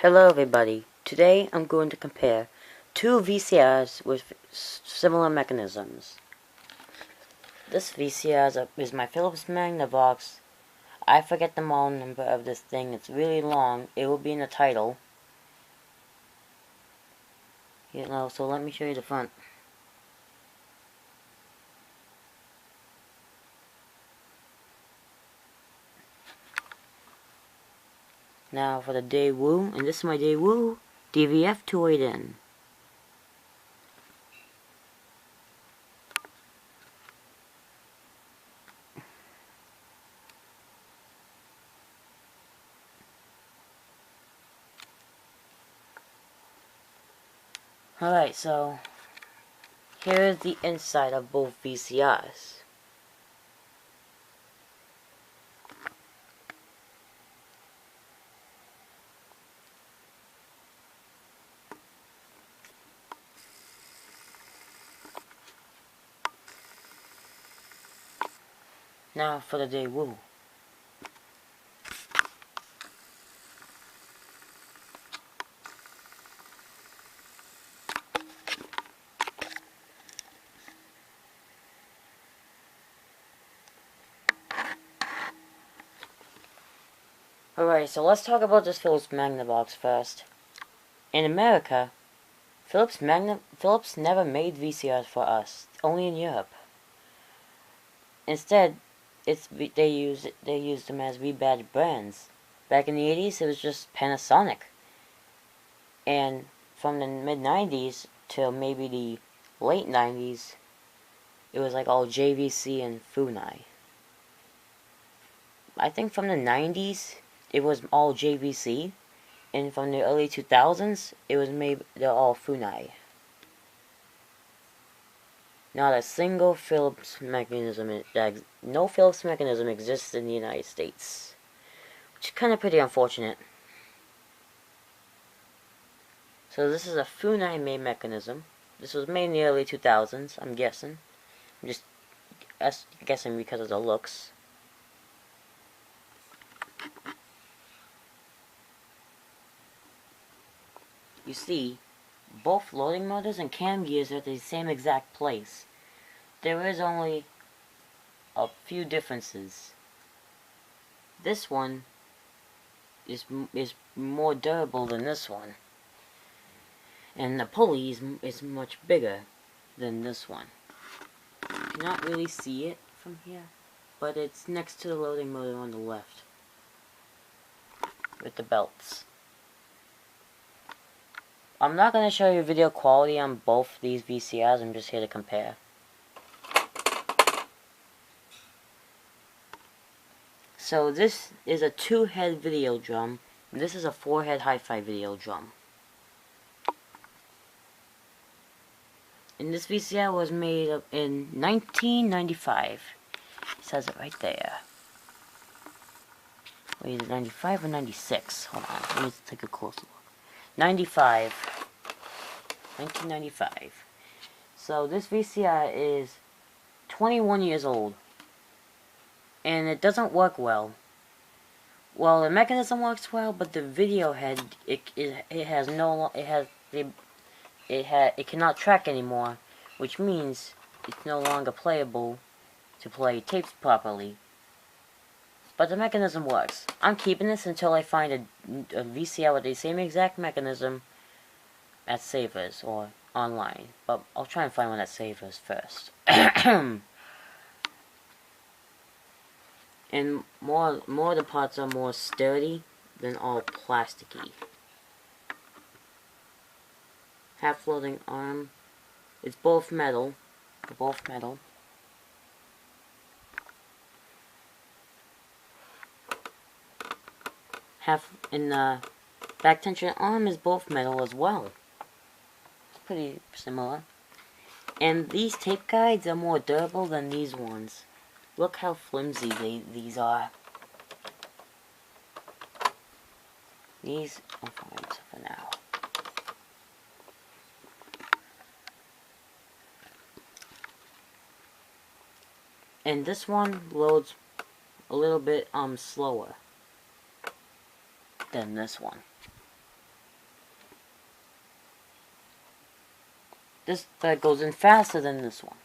Hello everybody, today I'm going to compare two VCRs with similar mechanisms. This VCR is my Philips Magnavox. I forget the model number of this thing, it's really long, it will be in the title. So let me show you the front. Now for the Daewoo, and this is my Daewoo DV-F28N. Alright, so here is the inside of both VCRs. Now for the Daewoo. Alright, so let's talk about this Philips Magnavox first. In America, Philips never made VCRs for us, only in Europe. Instead, they used them as rebadged brands. Back in the 80s, it was just Panasonic. And from the mid-90s till maybe the late 90s, it was like all JVC and Funai. I think from the 90s, it was all JVC, and from the early 2000s, it was they're all Funai. Not a single Philips mechanism, no Philips mechanism exists in the United States, which is kind of pretty unfortunate. So this is a Funai made mechanism. This was made in the early 2000s, I'm guessing. I'm just guessing because of the looks. You see, both loading motors and cam gears are at the same exact place. There is only a few differences. This one is more durable than this one. And the pulley is much bigger than this one. You cannot really see it from here, but it's next to the loading motor on the left with the belts. I'm not going to show you video quality on both these VCRs, I'm just here to compare. So this is a 2-head video drum, and this is a 4-head hi-fi video drum. And this VCR was made in 1995. It says it right there. Wait, is it 95 or 96? Hold on, let me take a closer look. 1995. So this VCR is 21 years old, and it doesn't work well. Well, the mechanism works well, but the video head it cannot track anymore, which means it's no longer playable to play tapes properly. But the mechanism works. I'm keeping this until I find a VCR with the same exact mechanism at Savers or online. But I'll try and find one at Savers first. And more of the parts are more sturdy than all plasticky. Half floating arm. It's both metal. They're both metal. And the back tension arm is both metal as well. It's pretty similar. And these tape guides are more durable than these ones. Look how flimsy these are. These are fine for now. And this one loads a little bit slower than this one. this thread goes in faster than this one.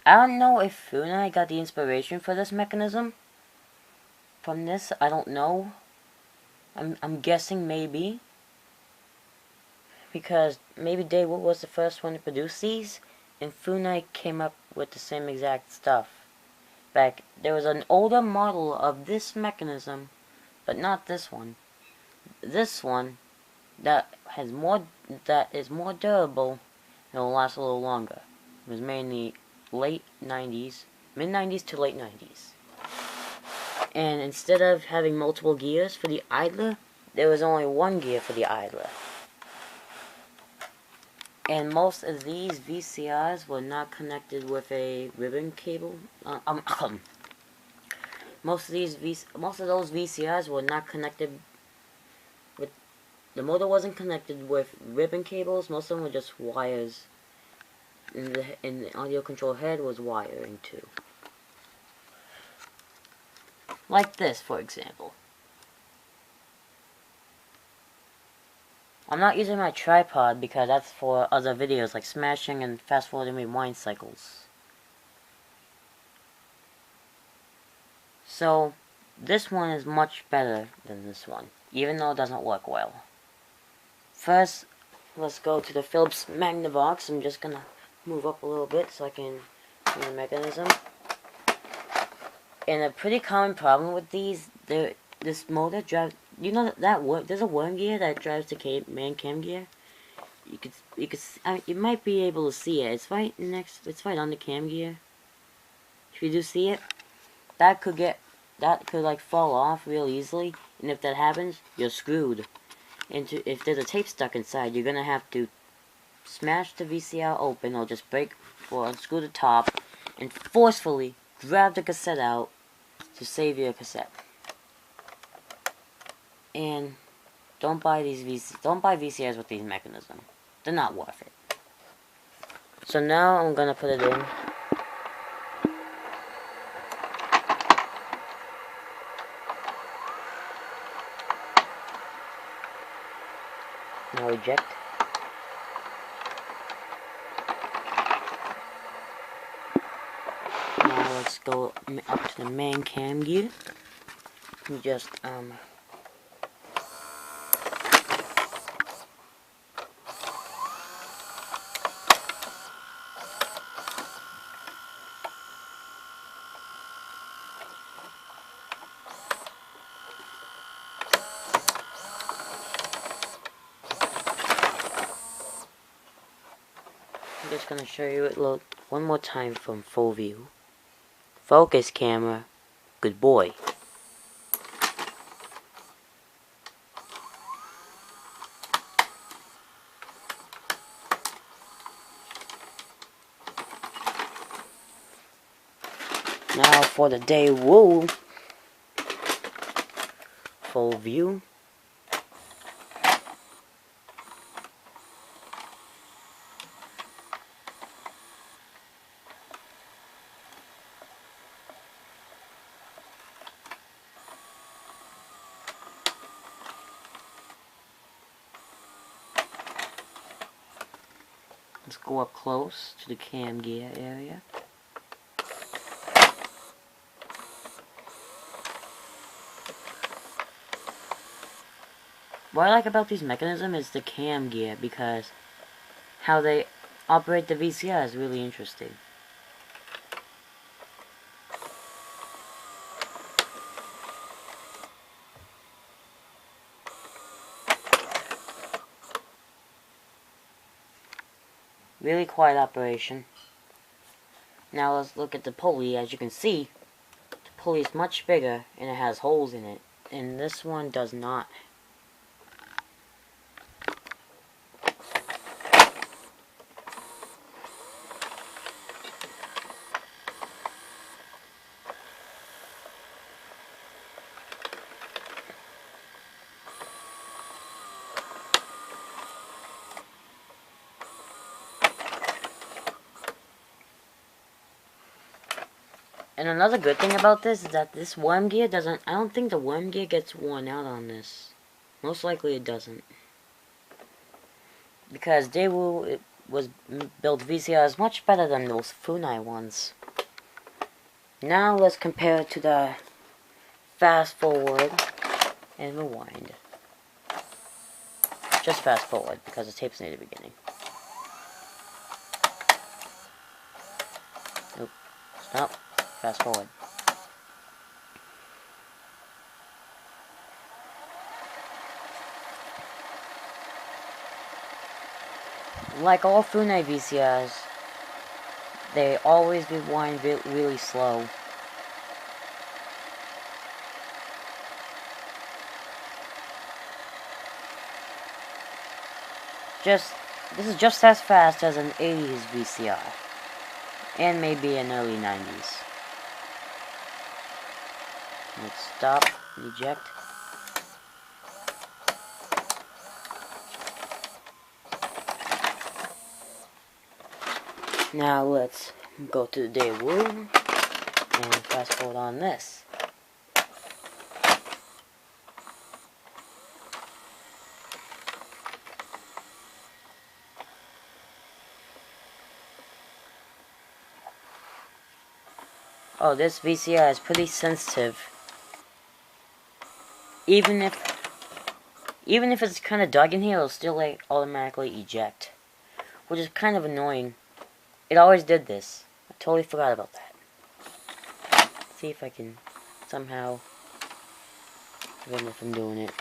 I don't know if Funai got the inspiration for this mechanism from this. I don't know. I'm guessing maybe. Because maybe Daewoo was the first one to produce these, and Funai came up with the same exact stuff. There was an older model of this mechanism, but not this one. This one that is more durable and will last a little longer. It was made in the late 90s, mid 90s to late 90s. And instead of having multiple gears for the idler, there was only one gear for the idler. And most of these VCRs were not connected with a ribbon cable. Most of those VCRs were not connected with. The motor wasn't connected with ribbon cables. Most of them were just wires. And the audio control head was wiring too. Like this, for example. I'm not using my tripod because that's for other videos like smashing and fast forwarding rewind cycles. So, this one is much better than this one, even though it doesn't work well. First, let's go to the Philips Magnavox. I'm just gonna move up a little bit so I can see the mechanism. And a pretty common problem with these, this motor drives. You know that there's a worm gear that drives the main cam gear. You might be able to see it. It's right on the cam gear. If you do see it, that could like fall off real easily. And if that happens, you're screwed. If there's a tape stuck inside, you're gonna have to smash the VCR open, or just break or unscrew the top, and forcefully grab the cassette out to save your cassette. And don't buy VCRs with these mechanisms. They're not worth it. So now I'm gonna put it in. Now eject. Now let's go up to the main cam gear. You just I'm just gonna show you it one more time from full view. Focus camera, good boy. Now for the Daewoo full view. Let's go up close to the cam gear area. What I like about these mechanisms is the cam gear, because how they operate the VCR is really interesting. Really quiet operation. Now let's look at the pulley. As you can see, the pulley is much bigger and it has holes in it, and this one does not. And another good thing about this is that this worm gear doesn't, I don't think the worm gear gets worn out on this. Most likely it doesn't. because Daewoo built VCRs much better than those Funai ones. Now let's compare it to the fast forward and rewind. Just fast forward because the tape's near the beginning. Nope. Stop. Fast forward. Like all Funai VCRs, they always rewind really slow. This is just as fast as an 80s VCR, and maybe an early 90s. Let's stop, eject. Now let's go to the Daewoo and fast forward on this. Oh, this VCR is pretty sensitive. Even if it's kind of dark in here, it'll still like automatically eject, which is kind of annoying. It always did this. I totally forgot about that. Let's see if I can somehow prevent it from doing it.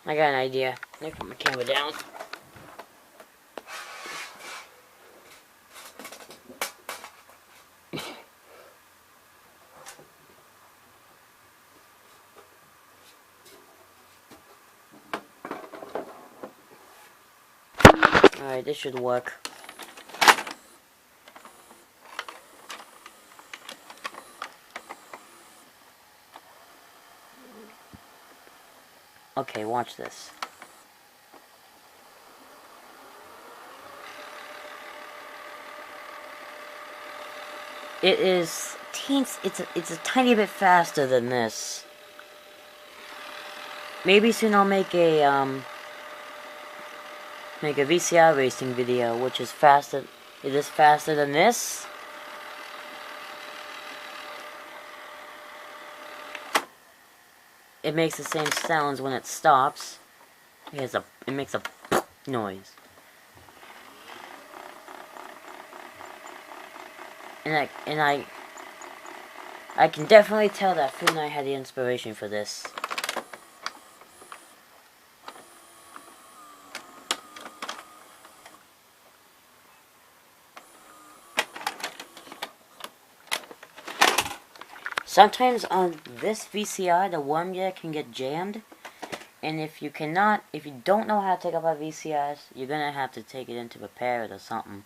I got an idea. Let me put my camera down. Alright, this should work. Okay, watch this. It is it's a tiny bit faster than this. Maybe soon I'll make a VCR racing video, which is faster. It is faster than this. It makes the same sounds when it stops. It makes a noise. And I can definitely tell that Funai had the inspiration for this. Sometimes on this VCR, the worm gear can get jammed, and if you don't know how to take apart VCRs, you're gonna have to take it in to repair it or something.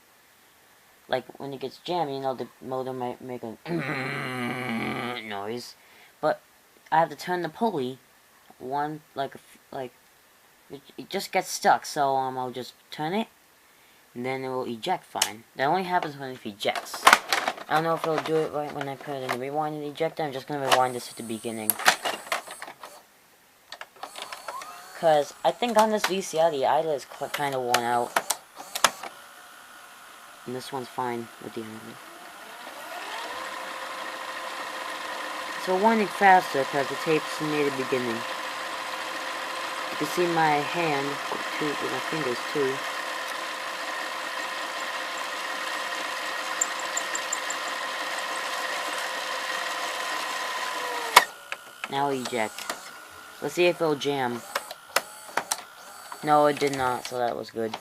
Like when it gets jammed, you know the motor might make a noise, but I have to turn the pulley it just gets stuck. So I'll just turn it, and then it will eject fine. That only happens when it ejects. I don't know if it'll do it right when I put it in the rewind and ejector. I'm just going to rewind this at the beginning. Because I think on this VCR, the idler is kind of worn out. And this one's fine with the idler. So winding faster because the tape's near the beginning. You can see my hand, with my fingers too. Now eject. Let's see if it'll jam. No, it did not, so that was good.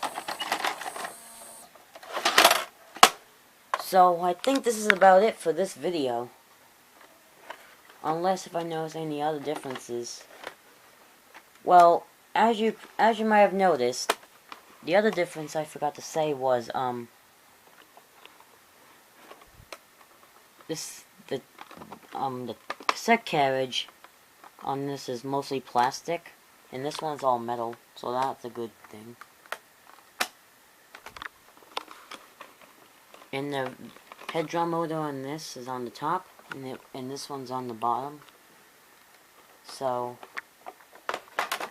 So, I think this is about it for this video. Unless if I notice any other differences. Well, as you might have noticed, the other difference I forgot to say was, the cassette carriage on this is mostly plastic, and this one's all metal, so that's a good thing. And the head drum motor on this is on the top, and this one's on the bottom. So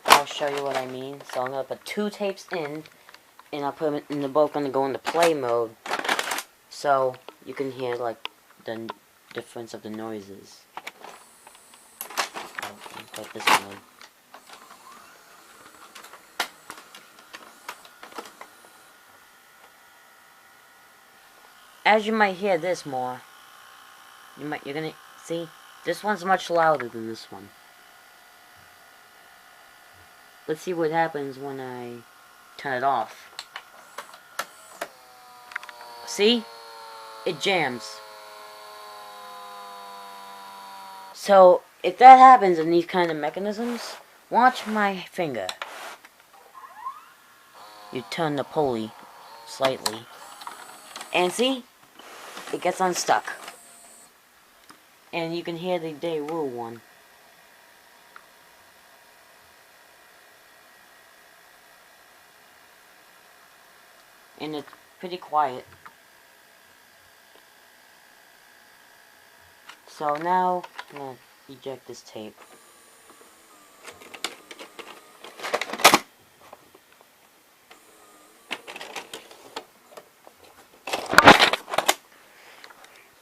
I'll show you what I mean. So I'm gonna put 2 tapes in, and I'll put them in. They're both gonna go into play mode, so you can hear like the difference of the noises. I'll put this one in. As you might hear this more, you're gonna see this one's much louder than this one. Let's see what happens when I turn it off. See? It jams. So, if that happens in these kind of mechanisms, watch my finger. You turn the pulley slightly. And see? It gets unstuck. And you can hear the Daewoo one. And it's pretty quiet. So now, I'm going to eject this tape.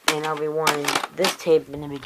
And I'll be wanting this tape going to be